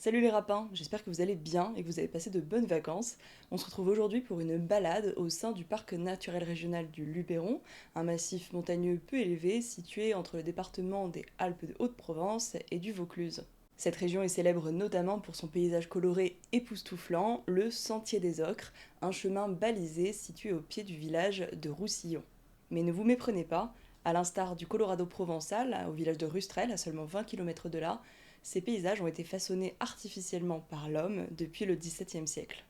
Salut les rapins, j'espère que vous allez bien et que vous avez passé de bonnes vacances. On se retrouve aujourd'hui pour une balade au sein du parc naturel régional du Luberon, un massif montagneux peu élevé situé entre le département des Alpes de Haute-Provence et du Vaucluse. Cette région est célèbre notamment pour son paysage coloré époustouflant, le Sentier des Ocres, un chemin balisé situé au pied du village de Roussillon. Mais ne vous méprenez pas, à l'instar du Colorado provençal, au village de Rustrel, à seulement 20 km de là, ces paysages ont été façonnés artificiellement par l'homme depuis le XVIIe siècle.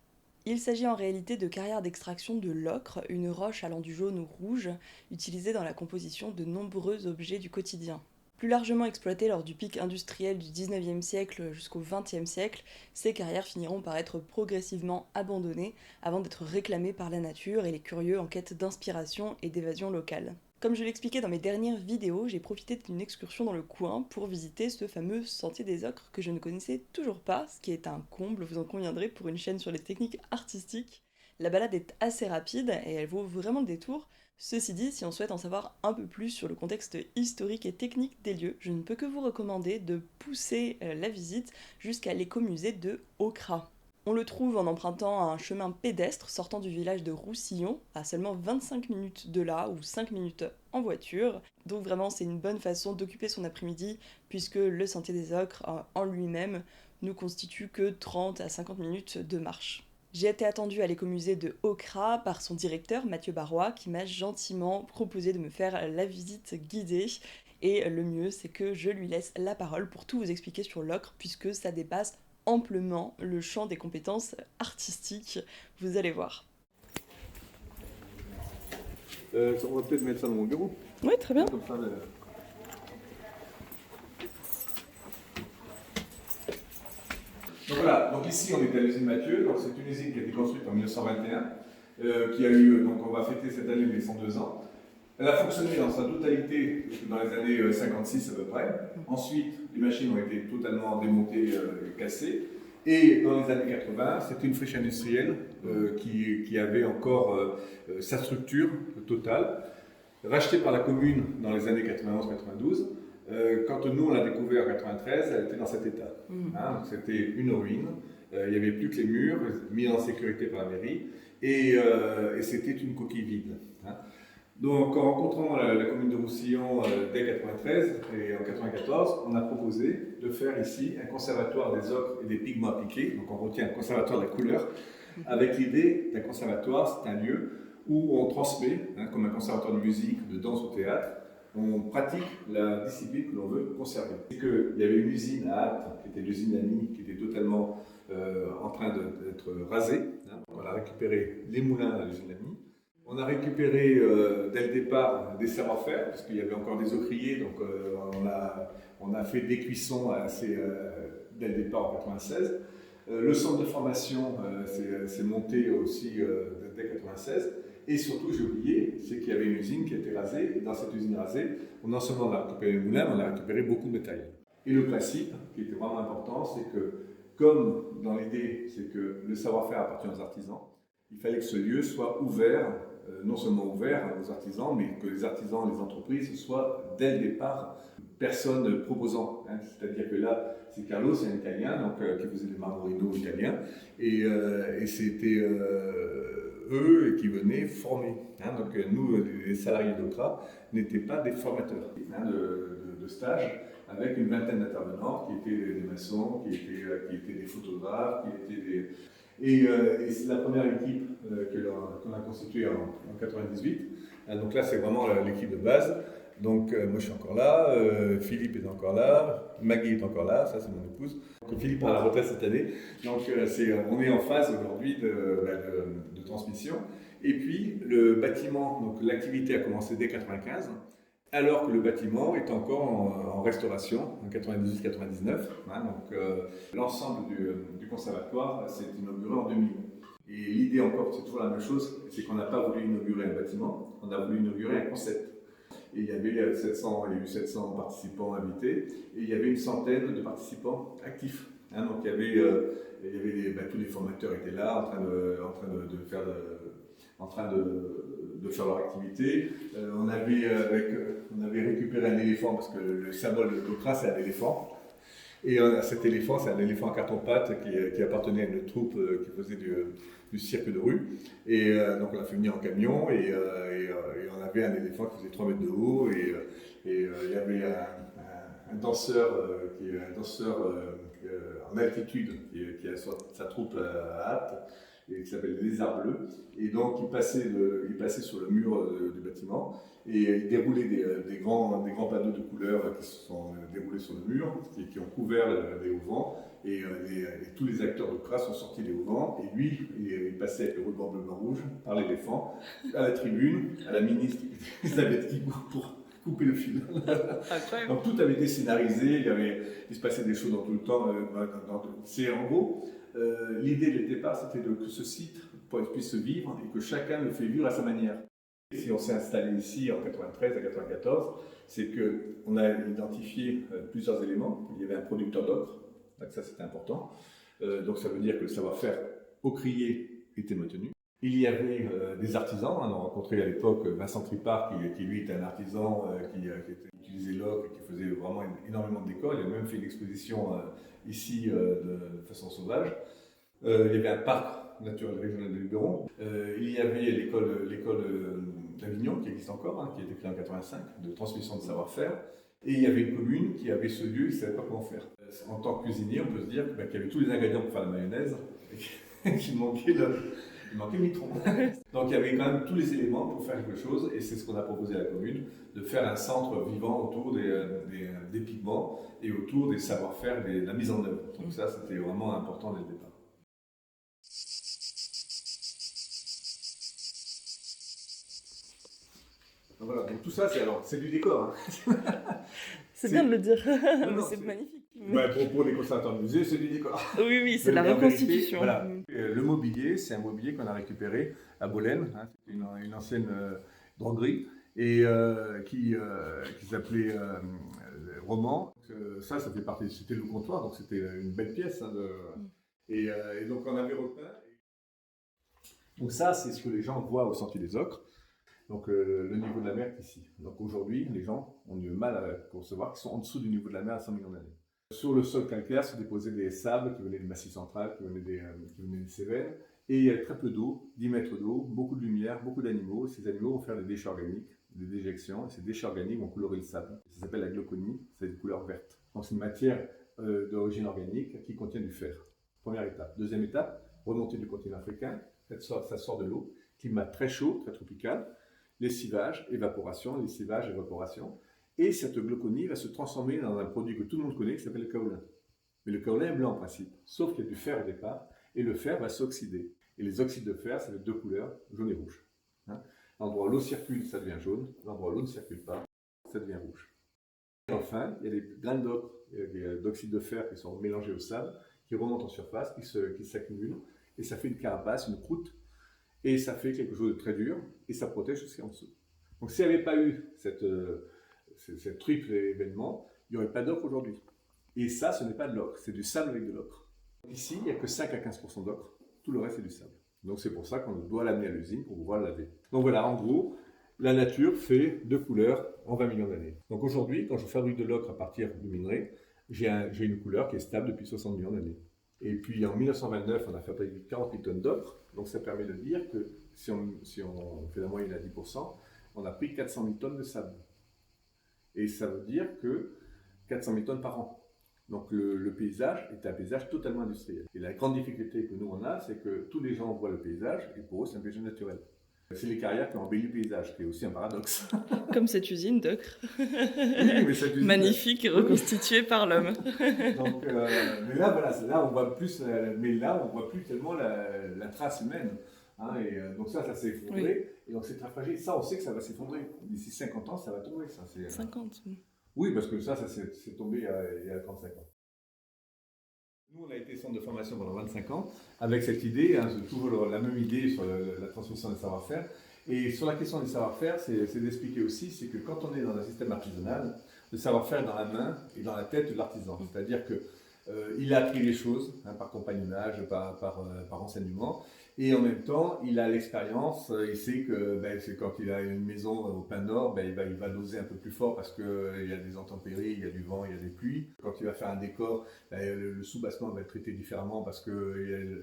Il s'agit en réalité de carrières d'extraction de l'ocre, une roche allant du jaune au rouge, utilisée dans la composition de nombreux objets du quotidien. Plus largement exploitées lors du pic industriel du XIXe siècle jusqu'au XXe siècle, ces carrières finiront par être progressivement abandonnées avant d'être réclamées par la nature et les curieux en quête d'inspiration et d'évasion locale. Comme je l'expliquais dans mes dernières vidéos, j'ai profité d'une excursion dans le coin pour visiter ce fameux sentier des ocres que je ne connaissais toujours pas, ce qui est un comble, vous en conviendrez, pour une chaîne sur les techniques artistiques. La balade est assez rapide et elle vaut vraiment le détour. Ceci dit, si on souhaite en savoir un peu plus sur le contexte historique et technique des lieux, je ne peux que vous recommander de pousser la visite jusqu'à l'écomusée de Aucras. On le trouve en empruntant un chemin pédestre sortant du village de Roussillon, à seulement 25 minutes de là, ou 5 minutes en voiture. Donc vraiment, c'est une bonne façon d'occuper son après-midi, puisque le Sentier des Ocres, en lui-même, ne constitue que 30 à 50 minutes de marche. J'ai été attendue à l'écomusée de Aucras par son directeur, Mathieu Barrois, qui m'a gentiment proposé de me faire la visite guidée. Et le mieux, c'est que je lui laisse la parole pour tout vous expliquer sur l'ocre, puisque ça dépasse amplement le champ des compétences artistiques, vous allez voir. On va peut-être mettre ça dans mon bureau. Oui, très bien. Comme ça, Donc voilà, donc ici on est à l'usine Mathieu, donc c'est une usine qui a été construite en 1921, qui a eu, donc on va fêter cette année les 102 ans. Elle a fonctionné dans sa totalité dans les années 56 à peu près. Ensuite, les machines ont été totalement démontées et cassées. Et dans les années 80, c'était une friche industrielle qui avait encore sa structure totale, rachetée par la commune dans les années 91-92. Quand nous on l'a découvert en 93, elle était dans cet état. Hein, c'était une ruine. Il n'y avait plus que les murs, mis en sécurité par la mairie, et c'était une coquille vide. Hein. Donc, en rencontrant la commune de Roussillon dès 1993 et en 1994, on a proposé de faire ici un conservatoire des ocres et des pigments appliqués. Donc, on retient un conservatoire de la couleur, avec l'idée d'un conservatoire, c'est un lieu où on transmet, hein, comme un conservatoire de musique, de danse ou théâtre, on pratique la discipline que l'on veut conserver. C'est qu'il y avait une usine à Apt, qui était l'usine d'Annie, qui était totalement en train d'être rasée. Hein. On a récupéré les moulins à l'usine d'Annie. On a récupéré dès le départ des savoir-faire, parce qu'il y avait encore des ocriers, donc on a fait des cuissons dès le départ en 96. Le centre de formation s'est monté aussi dès 96. Et surtout, j'ai oublié, c'est qu'il y avait une usine qui a été rasée, et dans cette usine rasée, non seulement on a récupéré les moulins, mais on a récupéré beaucoup de matériel. Et le principe, qui était vraiment important, c'est que, comme dans l'idée, c'est que le savoir-faire appartient aux artisans, il fallait que ce lieu soit ouvert, non seulement ouvert aux artisans, mais que les artisans, les entreprises soient dès le départ personnes proposant. Hein. C'est-à-dire que là, c'est Carlo, c'est un Italien, donc, qui faisait des marmorinos italiens, et c'était eux qui venaient former. Hein. Donc nous, les salariés d'Ocra, n'étaient pas des formateurs hein, de stage, avec une vingtaine d'intervenants qui étaient des maçons, qui étaient des photographes, qui étaient des... Et c'est la première équipe qu'on a constituée en 98. Donc là, c'est vraiment l'équipe de base. Donc moi, je suis encore là, Philippe est encore là, Maggie est encore là, ça c'est mon épouse. Donc, Philippe prend la retraite cette année. Donc on est en phase aujourd'hui de transmission. Et puis le bâtiment, donc l'activité a commencé dès 95. Alors que le bâtiment est encore en restauration, en 98-99. Hein, donc l'ensemble du conservatoire s'est inauguré en 2000. Et l'idée encore, c'est toujours la même chose, c'est qu'on n'a pas voulu inaugurer un bâtiment, on a voulu inaugurer un concept. Et il y avait il y a eu 700 participants invités, et il y avait une centaine de participants actifs. Hein, donc il y avait tous les formateurs étaient là, en train de faire leur activité. On avait récupéré un éléphant, parce que le symbole de l'Ocra, c'est un éléphant. Et cet éléphant, c'est un éléphant à carton-pâte qui appartenait à une troupe qui faisait du cirque de rue. Et donc on l'a fait venir en camion et on avait un éléphant qui faisait 3 mètres de haut et il y avait un danseur, en altitude qui a sa troupe à hâte et qui s'appelle les Lézards Bleus. Et donc il passait sur le mur du bâtiment et il déroulait des grands panneaux de couleurs qui se sont déroulés sur le mur, qui ont couvert les auvents. Et tous les acteurs de Cras sont sortis des auvents. Et lui, il passait avec le ruban bleu, blanc, rouge par l'éléphant à la tribune, à la ministre Elisabeth Guigou pour couper le fil. Donc tout avait été scénarisé, il se passait des choses dans tout le temps. C'est en gros, l'idée dès le départ, c'était que ce site puisse se vivre et que chacun le fait vivre à sa manière. Et si on s'est installé ici en 93 à 94, c'est qu'on a identifié plusieurs éléments. Il y avait un producteur d'ocre, donc ça c'était important. Donc ça veut dire que le savoir-faire au crier était maintenu. Il y avait des artisans, on a rencontré à l'époque Vincent Tripart, qui lui était un artisan qui utilisait l'ocre et qui faisait vraiment énormément de décors. Il a même fait une exposition ici de façon sauvage. Il y avait un parc naturel régional de Luberon. Il y avait l'école d'Avignon, qui existe encore, qui a été créée en 85, de transmission de savoir-faire. Et il y avait une commune qui avait ce lieu et qui ne savait pas comment faire. En tant que cuisinier, on peut se dire qu'il y avait tous les ingrédients pour faire la mayonnaise et qu'il manquait le mitron. Donc il y avait quand même tous les éléments pour faire quelque chose et c'est ce qu'on a proposé à la commune, de faire un centre vivant autour des pigments et autour des savoir-faire, de la mise en œuvre. Donc ça, c'était vraiment important dès le départ. Donc voilà, donc tout ça, c'est du décor. Hein. C'est bien de le dire, non, c'est magnifique. Pour les conservateurs de musée, c'est du décor. Oui, c'est la reconstitution. Voilà. Le mobilier, c'est un mobilier qu'on a récupéré à Bolène, c'est une ancienne droguerie, et qui s'appelait Roman. Ça fait partie, c'était le comptoir, donc c'était une belle pièce. Et donc on avait repeint. Donc ça, c'est ce que les gens voient au Sentier des Ocres. Donc le niveau de la mer est ici. Donc aujourd'hui, les gens ont du mal à concevoir qu'ils sont en dessous du niveau de la mer à 100 millions d'années. Sur le sol calcaire se déposaient des sables qui venaient du Massif central, qui venaient des Cévennes. Et il y avait très peu d'eau, 10 mètres d'eau, beaucoup de lumière, beaucoup d'animaux. Ces animaux vont faire des déchets organiques, des déjections. Et ces déchets organiques vont colorer le sable. Ça s'appelle la glauconie, c'est une couleur verte. Donc c'est une matière d'origine organique qui contient du fer. Première étape. Deuxième étape, remontée du continent africain. Ça sort de l'eau, climat très chaud, très tropical. Lessivage, évaporation, lessivage, évaporation. Et cette glauconie va se transformer dans un produit que tout le monde connaît qui s'appelle le kaolin. Mais le kaolin est blanc en principe, sauf qu'il y a du fer au départ, et le fer va s'oxyder. Et les oxydes de fer, ça va être 2 couleurs, jaune et rouge. L'endroit où l'eau circule, ça devient jaune, l'endroit où l'eau ne circule pas, ça devient rouge. Et enfin, il y a des grains d'ocre, d'oxyde de fer qui sont mélangés au sable, qui remontent en surface, qui s'accumulent, et ça fait une carapace, une croûte, et ça fait quelque chose de très dur, et ça protège jusqu'en dessous. Donc s'il n'y avait pas eu cette triple événement, il n'y aurait pas d'ocre aujourd'hui. Et ça, ce n'est pas de l'ocre, c'est du sable avec de l'ocre. Ici, il n'y a que 5 à 15% d'ocre, tout le reste est du sable. Donc c'est pour ça qu'on doit l'amener à l'usine pour pouvoir le laver. Donc voilà, en gros, la nature fait 2 couleurs en 20 millions d'années. Donc aujourd'hui, quand je fabrique de l'ocre à partir du minerai, j'ai une couleur qui est stable depuis 60 millions d'années. Et puis en 1929, on a fabriqué 40 000 tonnes d'ocre, donc ça permet de dire que si on fait la moyenne à 10%, on a pris 400 000 tonnes de sable. Et ça veut dire que 400 000 tonnes par an. Donc le paysage est un paysage totalement industriel. Et la grande difficulté que nous on a, c'est que tous les gens voient le paysage, et pour eux c'est un paysage naturel. C'est les carrières qui ont embelli le paysage, qui est aussi un paradoxe. Comme cette usine d'ocre. Oui, mais cette usine... Magnifique, reconstituée par l'homme. Donc, mais là, voilà, là on voit plus, mais là on voit plus tellement la trace humaine. Et donc ça s'est effondré, oui. Et donc c'est très fragile. Ça, on sait que ça va s'effondrer. D'ici 50 ans, ça va tomber. Ça, 50 Oui, parce que ça s'est tombé il y a 35 ans. Nous, on a été centre de formation pendant 25 ans, avec cette idée, toujours la même idée sur la transmission des savoir-faire. Et sur la question des savoir-faire, c'est d'expliquer aussi, c'est que quand on est dans un système artisanal, le savoir-faire est dans la main et dans la tête de l'artisan. C'est-à-dire que Il a appris les choses par compagnonnage, par enseignement. Et en même temps, il a l'expérience. Il sait que c'est quand il a une maison au plein nord, il va doser un peu plus fort parce qu'il y a des intempéries, il y a du vent, il y a des pluies. Quand il va faire un décor, le sous-bassement va être traité différemment parce que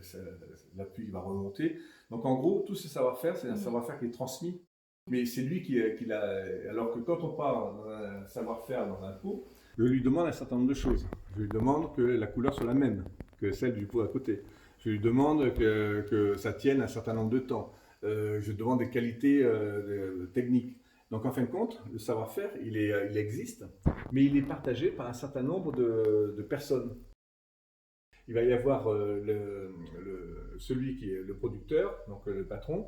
la pluie va remonter. Donc en gros, tout ce savoir-faire, c'est un savoir-faire qui est transmis. Mais c'est lui qui l'a. Alors que quand on part dans un savoir-faire dans un pot, je lui demande un certain nombre de choses. Je lui demande que la couleur soit la même que celle du pot à côté. Je lui demande que ça tienne un certain nombre de temps. Je demande des qualités techniques. Donc en fin de compte, le savoir-faire, il existe, mais il est partagé par un certain nombre de personnes. Il va y avoir celui qui est le producteur, donc le patron,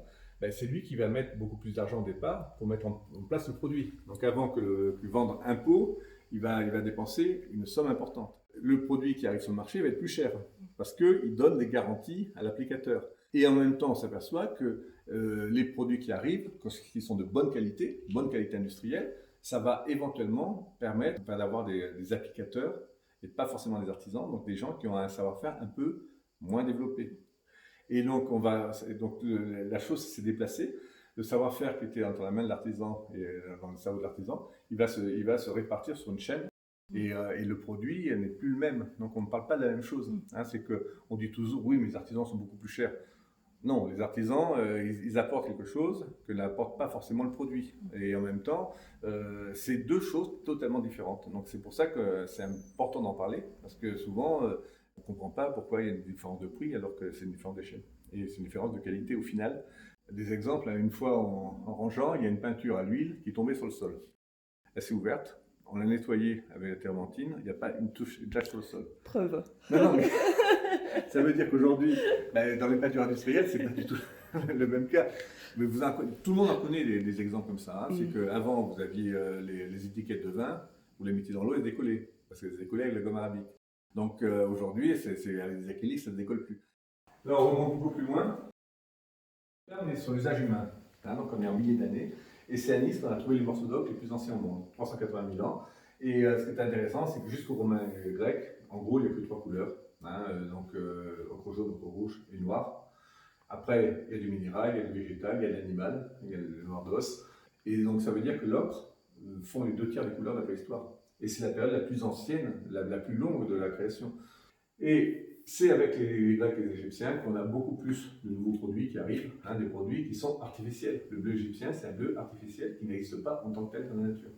c'est lui qui va mettre beaucoup plus d'argent au départ pour mettre en place le produit. Donc avant que vendre un pot, il va dépenser une somme importante. Le produit qui arrive sur le marché va être plus cher parce qu'il donne des garanties à l'applicateur. Et en même temps, on s'aperçoit que les produits qui arrivent, qui sont de bonne qualité industrielle, ça va éventuellement permettre d'avoir des applicateurs et pas forcément des artisans, donc des gens qui ont un savoir-faire un peu moins développé. Et donc, la chose s'est déplacée. Le savoir-faire qui était entre la main de l'artisan et dans le cerveau de l'artisan, il va se répartir sur une chaîne et le produit n'est plus le même. Donc, on ne parle pas de la même chose. C'est qu'on dit toujours, oui, mais les artisans sont beaucoup plus chers. Non, les artisans, ils apportent quelque chose que n'apporte pas forcément le produit. Et en même temps, c'est deux choses totalement différentes. Donc c'est pour ça que c'est important d'en parler, parce que souvent, on ne comprend pas pourquoi il y a une différence de prix alors que c'est une différence d'échelle. Et c'est une différence de qualité au final. Des exemples, une fois en rangeant, il y a une peinture à l'huile qui tombait sur le sol. Elle s'est ouverte, on l'a nettoyée avec la termentine, il n'y a pas une tache sur le sol. Preuve. Non, mais ça veut dire qu'aujourd'hui, dans les peintures industrielles, c'est pas du tout le même cas. Mais tout le monde en connaît des exemples comme ça. C'est qu'avant, vous aviez les étiquettes de vin, vous les mettiez dans l'eau et elles décollaient, parce qu'elles décollaient avec la gomme arabique. Donc aujourd'hui, avec les acryliques, ça ne décolle plus. Là, on remonte beaucoup plus loin. Là, on est sur l'usage humain. Donc on est en milliers d'années. Et c'est à Nice qu'on a trouvé les morceaux d'ocre les plus anciens au monde, 380 000 ans. Et ce qui est intéressant, c'est que jusqu'aux Romains et aux Grecs, en gros, il n'y a que 3 couleurs. Ocre jaune, ocre rouge et noir. Après, il y a du minéral, il y a du végétal, il y a de l'animal, il y a le noir d'os. Et donc ça veut dire que l'ocre font les 2 tiers des couleurs de la préhistoire. Et c'est la période la plus ancienne, la plus longue de la création. Et c'est avec les Grecs et les Égyptiens qu'on a beaucoup plus de nouveaux produits qui arrivent, des produits qui sont artificiels. Le bleu égyptien, c'est un bleu artificiel qui n'existe pas en tant que tel dans la nature.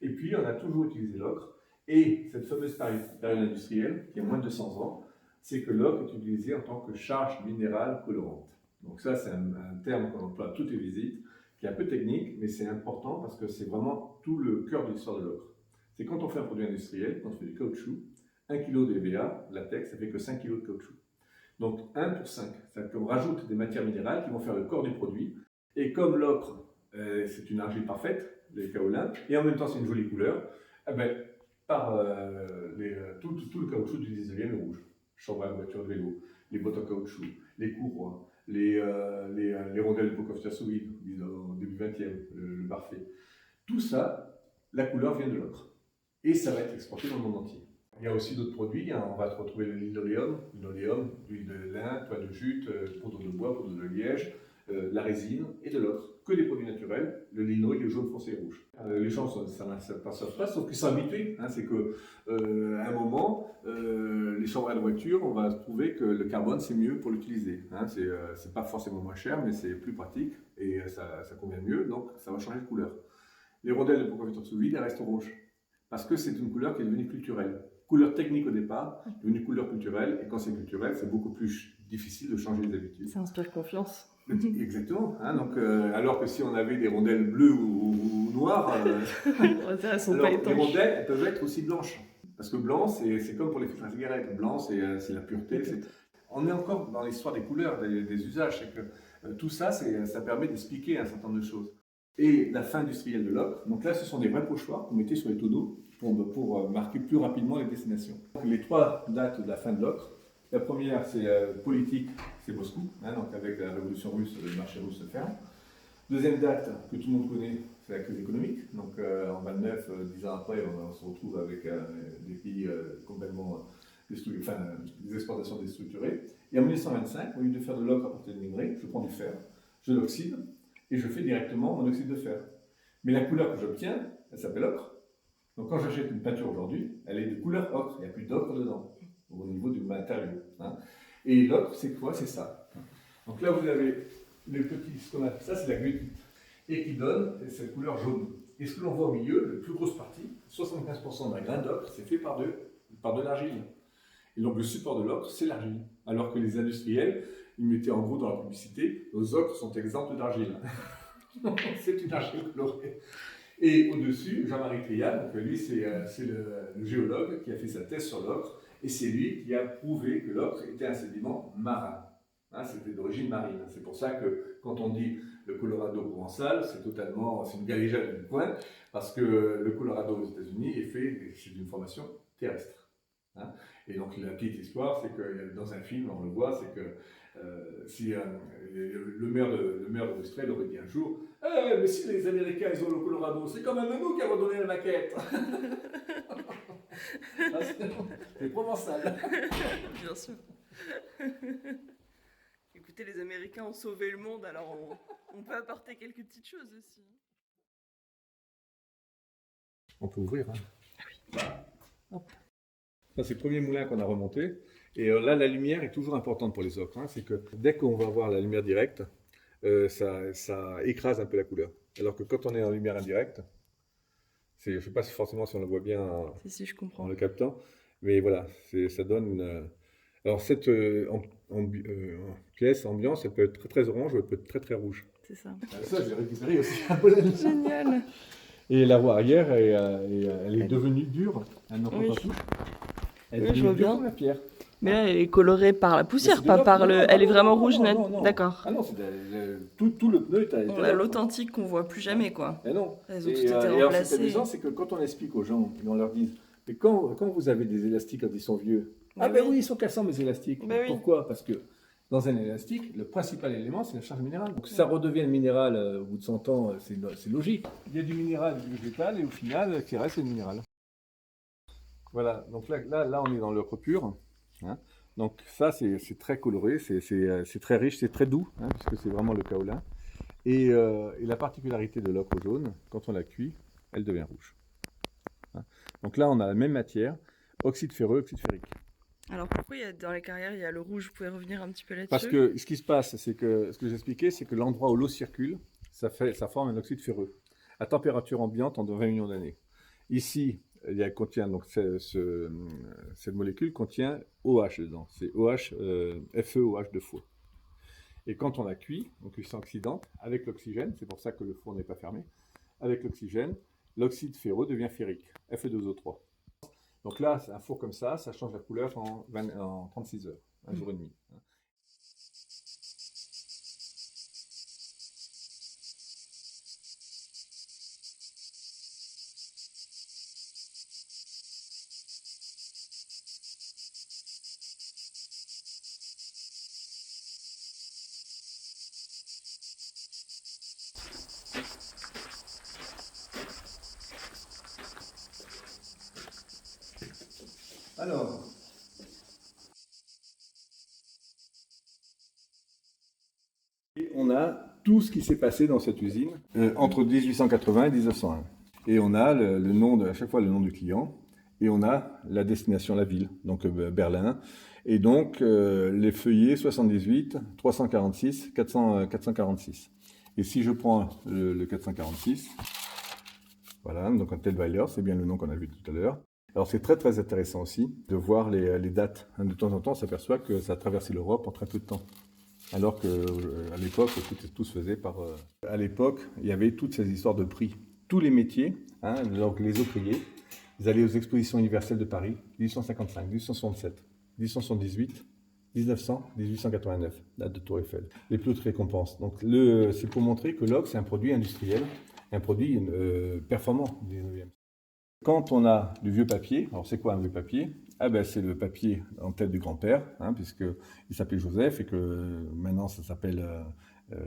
Et puis, on a toujours utilisé l'ocre. Et cette fameuse période industrielle, qui a moins de 200 ans, c'est que l'ocre est utilisé en tant que charge minérale colorante. Donc ça, c'est un terme qu'on emploie à toutes les visites, qui est un peu technique, mais c'est important parce que c'est vraiment tout le cœur de l'histoire de l'ocre. C'est quand on fait un produit industriel, quand on fait du caoutchouc, 1 kg de EVA, latex, ça fait que 5 kg de caoutchouc. Donc 1 pour 5, c'est-à-dire qu'on rajoute des matières minérales qui vont faire le corps du produit. Et comme l'ocre, c'est une argile parfaite, les kaolins, et en même temps c'est une jolie couleur, tout le caoutchouc du 19e est rouge. Chambre à voiture de vélo, les bottes en caoutchouc, les courroies, les rondelles de Pokov-Tchersovic au début 20e, le parfait. Tout ça, la couleur vient de l'ocre. Et ça va être exporté dans le monde entier. Il y a aussi d'autres produits, on va retrouver le linoléum, l'huile de lin, toile de jute, poudre de bois, poudre de liège, la résine et de l'ocre. Que des produits naturels, le lino, il est jaune foncé et rouge. Les gens ça ne perçoivent pas, sauf qu'ils sont habitués. C'est qu'à un moment, les chambres à voiture, on va trouver que le carbone c'est mieux pour l'utiliser. C'est pas forcément moins cher, mais c'est plus pratique et ça convient mieux, donc ça va changer de couleur. Les rondelles de Pokov-Tchersovic, elles restent rouges parce que c'est une couleur qui est devenue culturelle. Couleur technique au départ, devenue couleur culturelle, et quand c'est culturel, c'est beaucoup plus difficile de changer les habitudes. Ça inspire confiance. Exactement. Alors que si on avait des rondelles bleues ou noires, elles sont pas étanches. Les rondelles elles peuvent être aussi blanches. Parce que blanc, c'est comme pour les filtres à cigarettes. Blanc, c'est la pureté. On est encore dans l'histoire des couleurs, des usages. C'est que tout ça, ça permet d'expliquer un certain nombre de choses. Et la fin industrielle de l'ocre. Donc là, ce sont des vrais pochoirs qu'on mettait sur les tonneaux pour marquer plus rapidement les destinations. Donc, les 3 dates de la fin de l'ocre. La première, c'est politique, c'est Moscou. Donc avec la révolution russe, le marché russe se ferme. Deuxième date que tout le monde connaît, c'est la crise économique. Donc en 29, 10 ans après, on se retrouve avec des pays complètement des exportations déstructurées. Et en 1925, au lieu de faire de l'ocre à partir de minerai, je prends du fer, je l'oxyde et je fais directement mon oxyde de fer. Mais la couleur que j'obtiens, elle s'appelle ocre. Donc quand j'achète une peinture aujourd'hui, elle est de couleur ocre, il n'y a plus d'ocre dedans, au niveau du matériau. Hein. Et l'ocre, c'est quoi? C'est ça. Donc là, vous avez les petits, ce qu'on appelle ça, c'est la gluite, et qui donne cette couleur jaune. Et ce que l'on voit au milieu, la plus grosse partie, 75% d'un grain d'ocre, c'est fait par de l'argile. Et donc le support de l'ocre, c'est l'argile. Alors que les industriels, ils mettaient en gros dans la publicité, nos ocres sont exempts d'argile. C'est une argile colorée. Et au-dessus, Jean-Marie Trial, donc lui c'est le géologue qui a fait sa thèse sur l'ocre, et c'est lui qui a prouvé que l'ocre était un sédiment marin. Hein, c'était d'origine marine. C'est pour ça que quand on dit le Colorado provençal, c'est une galéjade du coin, parce que le Colorado aux États-Unis c'est une formation terrestre. Hein. Et donc la petite histoire, c'est que dans un film, on le voit, c'est que si le maire d'Australie aurait dit un jour mais si les Américains ils ont le Colorado, c'est quand même nous qui avons donné la maquette. C'est provençal. Bien sûr. Écoutez, les Américains ont sauvé le monde, alors on peut apporter quelques petites choses aussi. On peut ouvrir. Hein. Hop. Ça, c'est le premier moulin qu'on a remonté. Et là, la lumière est toujours importante pour les ocres. Hein. C'est que dès qu'on va voir la lumière directe, ça écrase un peu la couleur. Alors que quand on est en lumière indirecte, je ne sais pas forcément si on le voit bien si, je comprends. En le captant, mais voilà, ça donne alors cette pièce ambiance, elle peut être très très orange ou elle peut être très très rouge. C'est ça. Ça, j'ai récupéré aussi. Génial. Et la voie arrière, elle est devenue dure. Elle n'en prend pas tout. Elle est devenue dure comme la pierre. Mais là, elle est colorée par la poussière, pas par le... Elle est vraiment rouge, net. D'accord. Ah non, tout le pneu est... On a l'authentique qu'on voit plus jamais, quoi. Et non. Elles ont tout été remplacées. Ce qui est amusant, c'est que quand on explique aux gens, et on leur dit, mais quand vous avez des élastiques quand ils sont vieux, oui, ils sont cassants mes élastiques. Pourquoi? Parce que dans un élastique, le principal élément, c'est la charge minérale. Donc ça redevient le minéral au bout de 100 ans, c'est logique. Il y a du minéral, du végétal, et au final, ce qui reste, c'est le minéral. Voilà, donc là on est dans l'ocre pur. Hein. Donc ça, c'est très coloré, c'est très riche, c'est très doux, hein, puisque c'est vraiment le kaolin. Et la particularité de l'ocre jaune, quand on la cuit, elle devient rouge. Hein. Donc là, on a la même matière, oxyde ferreux, oxyde ferrique. Alors pourquoi dans les carrières, il y a le rouge? Vous pouvez revenir un petit peu là-dessus? Parce que ce qui se passe, c'est que ce que j'expliquais, c'est que l'endroit où l'eau circule, ça forme un oxyde ferreux, à température ambiante en 20 millions d'années. Ici, cette molécule contient OH dedans, c'est OH, FeOH 2 fois. Et quand on la cuit, en cuisson oxydante, avec l'oxygène, c'est pour ça que le four n'est pas fermé, avec l'oxygène, l'oxyde ferreux devient ferrique, Fe2O3. Donc là, c'est un four comme ça change la couleur en 36 heures, un jour et demi. Alors, on a tout ce qui s'est passé dans cette usine entre 1880 et 1901. Et on a à chaque fois le nom du client, et on a la destination, la ville, donc Berlin. Et donc les feuillets 78, 346, 446. Et si je prends le 446, voilà, donc un Telweiler, c'est bien le nom qu'on a vu tout à l'heure. Alors c'est très très intéressant aussi de voir les dates. De temps en temps, on s'aperçoit que ça a traversé l'Europe en très peu de temps. Alors qu'à l'époque, tout se faisait par... À l'époque, il y avait toutes ces histoires de prix. Tous les métiers, hein, donc les ouvriers, ils allaient aux expositions universelles de Paris, 1855, 1867, 1878, 1900, 1889, date de Tour Eiffel. Les plus hautes récompenses. Donc c'est pour montrer que l'ocre, c'est un produit industriel, un produit performant du 19e. Quand on a du vieux papier, alors c'est quoi un vieux papier? C'est le papier en tête du grand-père, hein, puisqu'il s'appelait Joseph et que maintenant ça s'appelle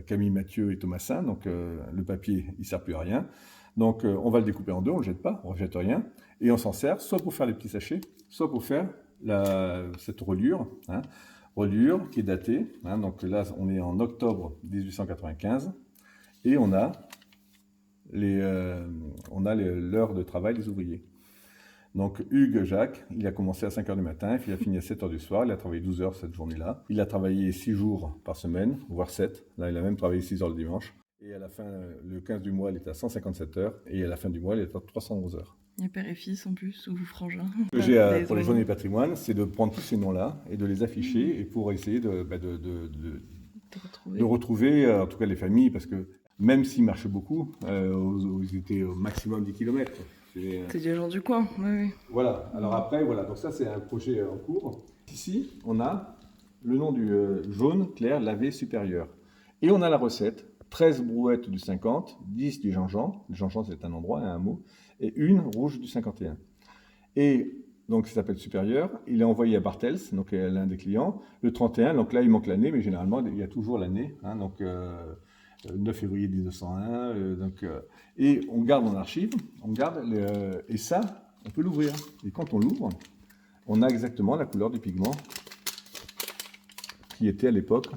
Camille, Mathieu et Thomasin, donc le papier il ne sert plus à rien. Donc on va le découper en deux, on ne le jette pas, on ne rejette rien, et on s'en sert soit pour faire les petits sachets, soit pour faire cette reliure, hein, reliure qui est datée. Hein, donc là, on est en octobre 1895 et on a l'heure de travail des ouvriers. Donc Hugues Jacques, il a commencé à 5 h du matin, puis il a fini à 7 h du soir, il a travaillé 12 heures cette journée-là. Il a travaillé 6 jours par semaine, voire 7. Là, il a même travaillé 6 heures le dimanche. Et à la fin, le 15 du mois, il était à 157 heures, et à la fin du mois, il était à 311 heures. Il y a père et fils en plus, ou frangin. Ce que j'ai pour les journées patrimoine, c'est de prendre tous ces noms-là et de les afficher, et pour essayer de retrouver, en tout cas les familles, parce que même s'ils marchaient beaucoup, ils étaient au maximum 10 km. C'est des gens du coin, oui. Voilà, alors après, voilà, donc ça c'est un projet en cours. Ici, on a le nom du jaune clair lavé supérieur. Et on a la recette, 13 brouettes du 50, 10 du Jean-Jean, le Jean-Jean c'est un endroit, un mot, et une rouge du 51. Et donc ça s'appelle supérieur, il est envoyé à Bartels, donc l'un des clients, le 31, donc là il manque l'année, mais généralement il y a toujours l'année, hein, donc 9 février 1901, et on garde en archive, et ça, on peut l'ouvrir. Et quand on l'ouvre, on a exactement la couleur du pigment qui était à l'époque,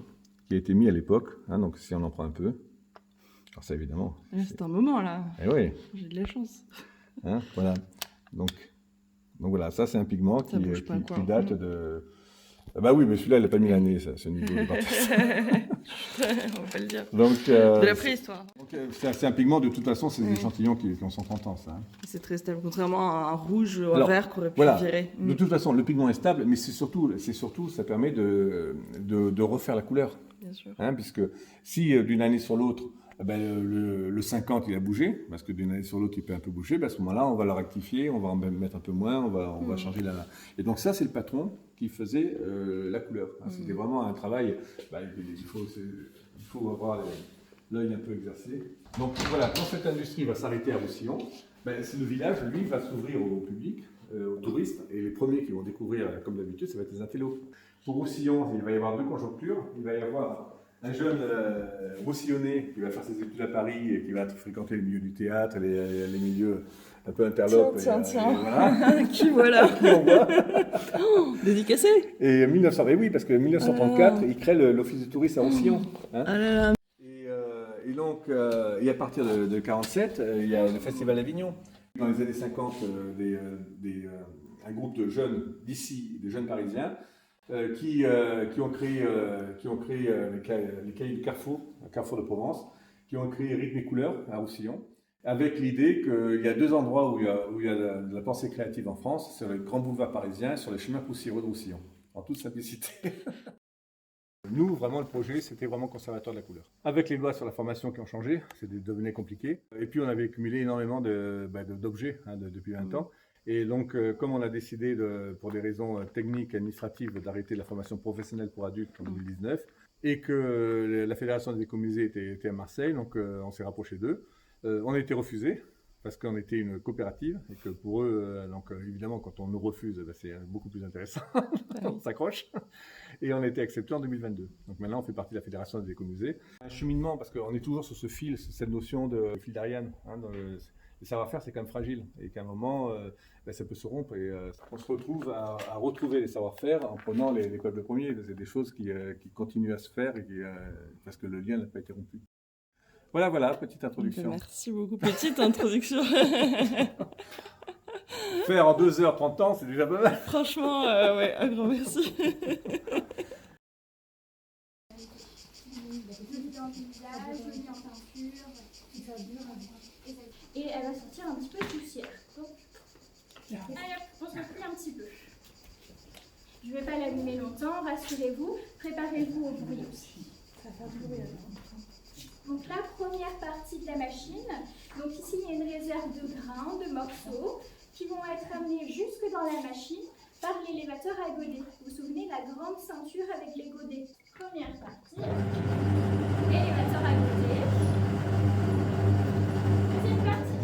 qui a été mis à l'époque, hein, donc si on en prend un peu, alors ça évidemment... C'est un moment là, oui. J'ai de la chance. Hein, voilà, donc voilà, ça c'est un pigment qui date de... Ah bah oui, mais celui-là, il n'a pas mis l'année, ça, ce niveau de Bartels. On va pas le dire. Donc, de la préhistoire. C'est un pigment, de toute façon, c'est des échantillons qui ont 130 ans, ça. Hein. C'est très stable, contrairement à un rouge ou un vert qu'on aurait pu virer. De toute façon, le pigment est stable, mais c'est surtout, ça permet de refaire la couleur. Bien sûr. Hein, puisque si d'une année sur l'autre, le 50 il a bougé, parce que d'une année sur l'autre il peut un peu bouger, à ce moment-là on va le rectifier, on va en mettre un peu moins, on va changer la... Et donc ça c'est le patron qui faisait la couleur. Hein, c'était vraiment un travail, il faut avoir l'œil un peu exercé. Donc voilà, quand cette industrie va s'arrêter à Roussillon, le village lui va s'ouvrir au public, aux touristes, et les premiers qui vont découvrir comme d'habitude ça va être les intellos. Pour Roussillon, il va y avoir deux conjonctures, il va y avoir un jeune roussillonnais qui va faire ses études à Paris et qui va fréquenter les milieux du théâtre, les milieux un peu interlopes. Tiens. Voilà. Qui voilà Qui on voit. Dédicacé. Et oui, parce que 1934, il crée l'office de tourisme à Roussillon. Hein. Ah là là. Et donc, et à partir de 1947, il y a le Festival d'Avignon. Dans les années 50, un groupe de jeunes d'ici, des jeunes parisiens, qui ont créé les Cahiers du Carrefour de Provence, qui ont créé Rythme et Couleurs à Roussillon, avec l'idée qu'il y a deux endroits où il y a de la pensée créative en France, sur le grand boulevard parisien et sur le chemin poussiéreux de Roussillon, en toute simplicité. Nous, vraiment, le projet, c'était vraiment conservateur de la couleur. Avec les lois sur la formation qui ont changé, ça devenait compliqué. Et puis, on avait accumulé énormément d'objets depuis 20 ans. Et donc, comme on a décidé, pour des raisons techniques et administratives, d'arrêter la formation professionnelle pour adultes en 2019, et que la Fédération des écomusées était à Marseille, donc on s'est rapproché d'eux. On a été refusé, parce qu'on était une coopérative, et que pour eux, évidemment, quand on nous refuse, c'est beaucoup plus intéressant, on s'accroche. Et on a été accepté en 2022. Donc maintenant, on fait partie de la Fédération des écomusées. Un cheminement, parce qu'on est toujours sur ce fil, cette notion de fil d'Ariane, hein, le savoir-faire, c'est quand même fragile, et qu'à un moment, ça peut se rompre, et on se retrouve à retrouver les savoir-faire en prenant les peuples premiers. C'est des choses qui continuent à se faire, parce que le lien n'a pas été rompu. Voilà, petite introduction. Merci beaucoup, petite introduction. Faire en 2h30 ans, c'est déjà pas mal. Franchement, ouais, un grand merci. Et elle va sortir un petit peu de poussière. Allez, on se plie un petit peu. Je ne vais pas l'allumer longtemps, rassurez-vous. Préparez-vous au bruit aussi. Ça va faire du bruit alors. Donc la première partie de la machine, donc ici il y a une réserve de grains, de morceaux, qui vont être amenés jusque dans la machine par l'élévateur à godets. Vous vous souvenez de la grande ceinture avec les godets. Première partie, élévateur à godets. Deuxième partie.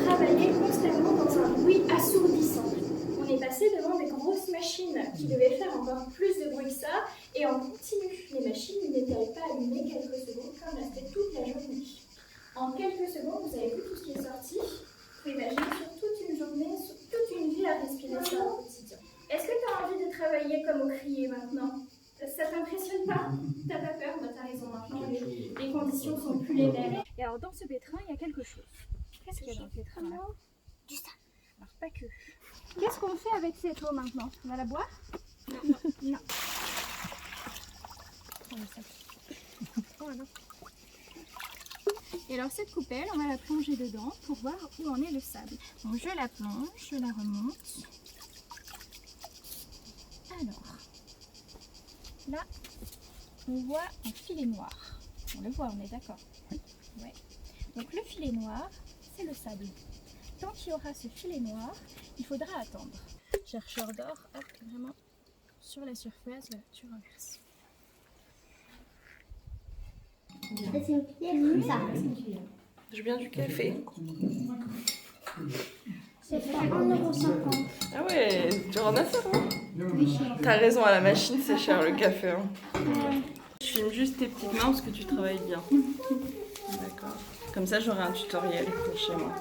Travailler constamment dans un bruit assourdissant. On est passé devant des grosses machines qui devaient faire encore plus de bruit que ça, et en continu. Les machines n'étaient pas allumées quelques secondes comme restait toute la journée. En quelques c'est bon, vous avez vu tout ce qui est sorti. Faut imaginer sur toute une journée, sur toute une vie à respirer ça au quotidien. Est-ce que tu as envie de travailler comme au crier maintenant? Ça t'impressionne pas? T'as pas peur? Bah t'as raison, maintenant les conditions sont plus les mêmes. Et alors dans ce pétrin, il y a quelque chose. Qu'est-ce qu'il y a dans le pétrin là? Du sable. Alors pas que. Qu'est-ce qu'on fait avec cette eau maintenant? On va la boire? Non. Non. Voilà. Et alors cette coupelle, on va la plonger dedans pour voir où en est le sable. Donc je la plonge, je la remonte. Alors, là, on voit un filet noir. On le voit, on est d'accord? Ouais. Donc le filet noir, c'est le sable. Tant qu'il y aura ce filet noir, il faudra attendre. Chercheur d'or, hop, vraiment sur la surface, là, tu renverses. J'ai bien du café. C'est fait 1,50 €. Ah ouais, tu en as faire, hein? T'as raison, à la machine, c'est cher le café. Hein. Ouais. Je filme juste tes petites mains parce que tu travailles bien. D'accord. Comme ça, j'aurai un tutoriel pour chez moi.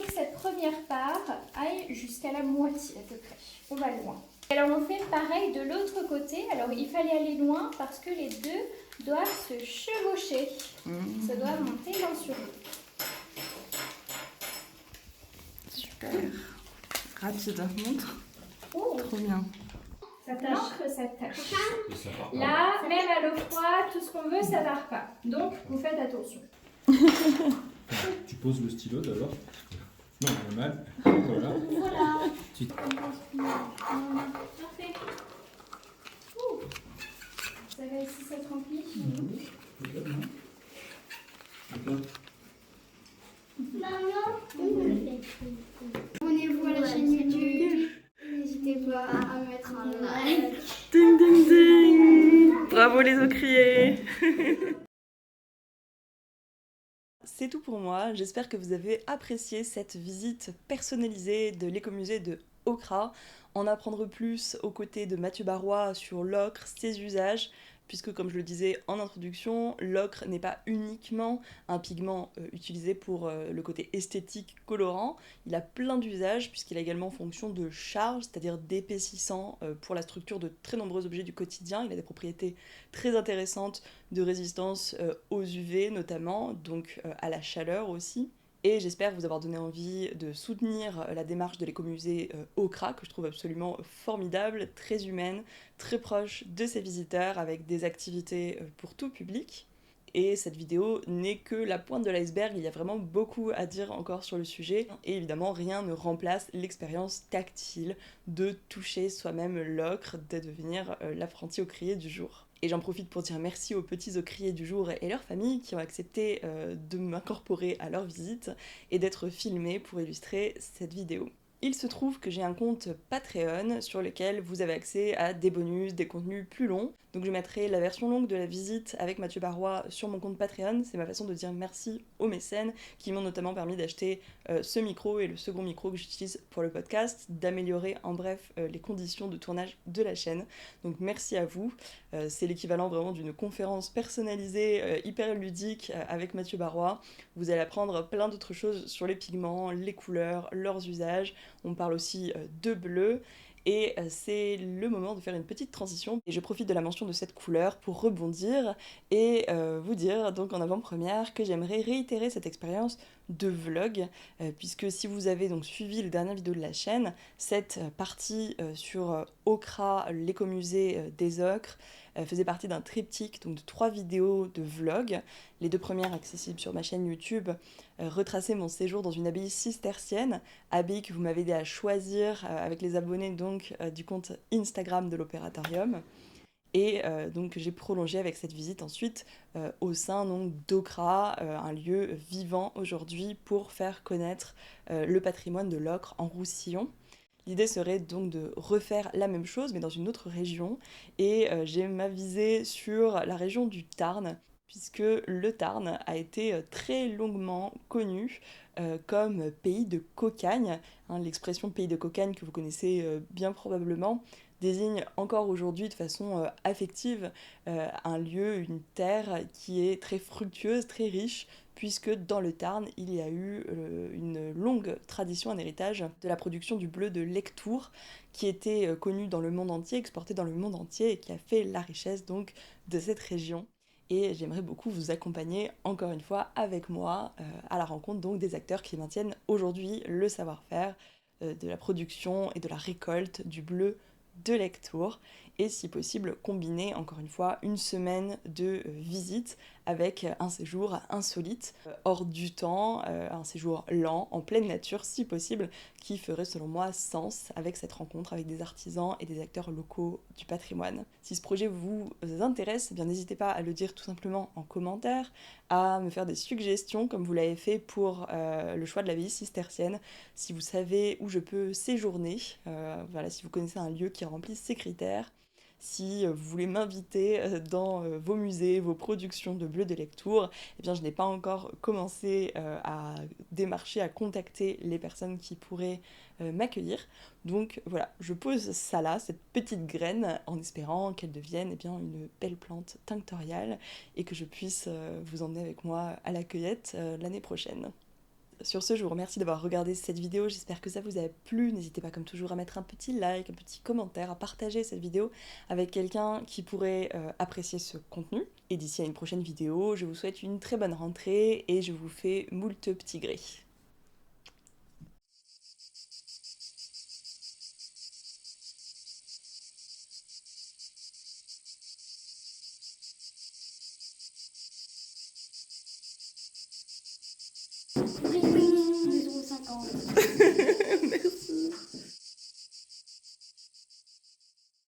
Et que cette première part aille jusqu'à la moitié à peu près. On va loin. Alors on fait pareil de l'autre côté. Alors il fallait aller loin parce que les deux doivent se chevaucher. Ça doit monter l'un sur l'autre. Super. Rapide, montre. Oh, Trop bien. ça tâche. Ça tâche. Là, même à l'eau froide, tout ce qu'on veut, ça part pas. Donc vous faites attention. Tu poses le stylo d'abord. Non, normal. Voilà. Voilà. Tu- Parfait. Ouh. Ça va ici s'être rempli. Abonnez-vous à la chaîne YouTube. N'hésitez pas à mettre un like. Ding ding ding. Bravo les ocriers. C'est tout pour moi, j'espère que vous avez apprécié cette visite personnalisée de l'écomusée de Okra, en apprendre plus aux côtés de Mathieu Barrois sur l'ocre, ses usages, puisque comme je le disais en introduction, l'ocre n'est pas uniquement un pigment utilisé pour le côté esthétique colorant, il a plein d'usages puisqu'il a également fonction de charge, c'est-à-dire d'épaississant pour la structure de très nombreux objets du quotidien, il a des propriétés très intéressantes de résistance aux UV notamment, donc à la chaleur aussi. Et j'espère vous avoir donné envie de soutenir la démarche de l'écomusée Okra, que je trouve absolument formidable, très humaine, très proche de ses visiteurs, avec des activités pour tout public. Et cette vidéo n'est que la pointe de l'iceberg, il y a vraiment beaucoup à dire encore sur le sujet. Et évidemment, rien ne remplace l'expérience tactile de toucher soi-même l'ocre, de devenir l'apprenti ocrier du jour. Et j'en profite pour dire merci aux petits ocriers du jour et leurs familles qui ont accepté de m'incorporer à leur visite et d'être filmés pour illustrer cette vidéo. Il se trouve que j'ai un compte Patreon sur lequel vous avez accès à des bonus, des contenus plus longs. Donc je mettrai la version longue de la visite avec Mathieu Barrois sur mon compte Patreon. C'est ma façon de dire merci aux mécènes qui m'ont notamment permis d'acheter ce micro et le second micro que j'utilise pour le podcast, d'améliorer en bref les conditions de tournage de la chaîne. Donc merci à vous. C'est l'équivalent vraiment d'une conférence personnalisée, hyper ludique avec Mathieu Barrois. Vous allez apprendre plein d'autres choses sur les pigments, les couleurs, leurs usages. On parle aussi de bleu. Et c'est le moment de faire une petite transition. Et je profite de la mention de cette couleur pour rebondir et vous dire donc en avant-première que j'aimerais réitérer cette expérience de vlog, puisque si vous avez donc suivi les dernières vidéos de la chaîne, cette partie sur Okra, l'écomusée des ocres, faisait partie d'un triptyque donc de 3 vidéos de vlog. Les 2 premières accessibles sur ma chaîne YouTube retraçaient mon séjour dans une abbaye cistercienne, abbaye que vous m'avez aidé à choisir avec les abonnés donc du compte Instagram de l'Opératorium. Et donc j'ai prolongé avec cette visite ensuite au sein donc d'Okra, un lieu vivant aujourd'hui pour faire connaître le patrimoine de l'ocre en Roussillon. L'idée serait donc de refaire la même chose mais dans une autre région et j'ai m'avisé sur la région du Tarn puisque le Tarn a été très longuement connu comme pays de cocagne. Hein, l'expression pays de cocagne que vous connaissez bien probablement désigne encore aujourd'hui de façon affective un lieu, une terre qui est très fructueuse, très riche, puisque dans le Tarn, il y a eu une longue tradition, un héritage de la production du bleu de Lectoure, qui était connu dans le monde entier, exporté dans le monde entier, et qui a fait la richesse donc de cette région. Et j'aimerais beaucoup vous accompagner, encore une fois, avec moi, à la rencontre donc des acteurs qui maintiennent aujourd'hui le savoir-faire de la production et de la récolte du bleu de Lectoure, et si possible combiner encore une fois une semaine de visite avec un séjour insolite, hors du temps, un séjour lent, en pleine nature si possible, qui ferait selon moi sens avec cette rencontre avec des artisans et des acteurs locaux du patrimoine. Si ce projet vous intéresse, eh bien n'hésitez pas à le dire tout simplement en commentaire, à me faire des suggestions comme vous l'avez fait pour le choix de l'abbaye cistercienne, si vous savez où je peux séjourner, voilà, si vous connaissez un lieu qui remplit ces critères, si vous voulez m'inviter dans vos musées, vos productions de bleu de Lectoure, eh bien je n'ai pas encore commencé à démarcher, à contacter les personnes qui pourraient m'accueillir. Donc voilà, je pose ça là, cette petite graine, en espérant qu'elle devienne eh bien, une belle plante tinctoriale et que je puisse vous emmener avec moi à la cueillette l'année prochaine. Sur ce, je vous remercie d'avoir regardé cette vidéo, j'espère que ça vous a plu. N'hésitez pas comme toujours à mettre un petit like, un petit commentaire, à partager cette vidéo avec quelqu'un qui pourrait apprécier ce contenu. Et d'ici à une prochaine vidéo, je vous souhaite une très bonne rentrée et je vous fais moult petits grès. Maison 50. Merci.